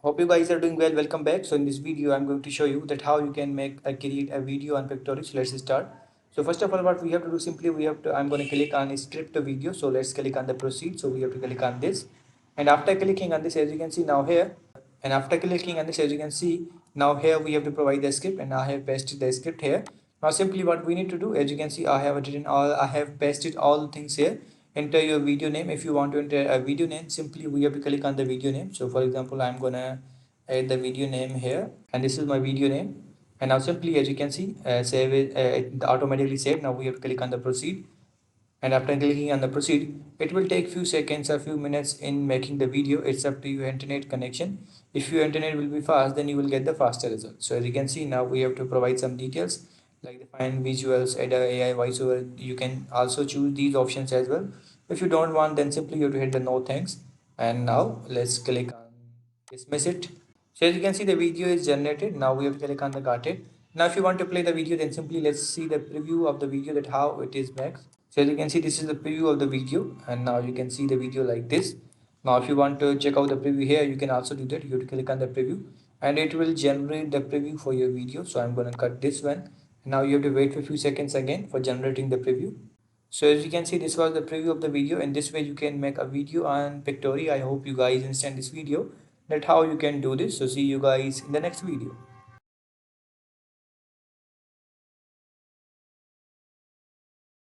Hope you guys are doing well. Welcome back. So in this video, I'm going to show you that how you can create a video on Pictory. So let's start. So first of all, what we have to do simply I'm going to click on script the video. So let's click on the proceed. So we have to click on this, and after clicking on this, as you can see now here, and after clicking on this, as you can see now here, we have to provide the script, and I have pasted the script here. Now simply what we need to do, as you can see, I have pasted all things here. Enter your video name. If you want to enter a video name, simply we have to click on the video name. So for example, I'm gonna add the video name here, and this is my video name. And now simply, as you can see, save it automatically saved. Now we have to click on the proceed, and after clicking on the proceed, it will take few seconds or few minutes in making the video. It's up to your internet connection. If your internet will be fast, then you will get the faster result. So as you can see, now we have to provide some details like define visuals, add a AI voiceover. You can also choose these options as well. If you don't want, then simply you have to hit the no thanks. And now let's click on dismiss it. So as you can see, the video is generated. Now we have to click on the got it. Now if you want to play the video, then simply let's see the preview of the video, that how it is made. So as you can see, this is the preview of the video, and now you can see the video like this. Now if you want to check out the preview here, you can also do that. You have to click on the preview, and it will generate the preview for your video. So I'm going to cut this one. Now you have to wait for a few seconds again for generating the preview. So as you can see, this was the preview of the video, and this way you can make a video on Pictory. I hope you guys understand this video, that how you can do this. So see you guys in the next video.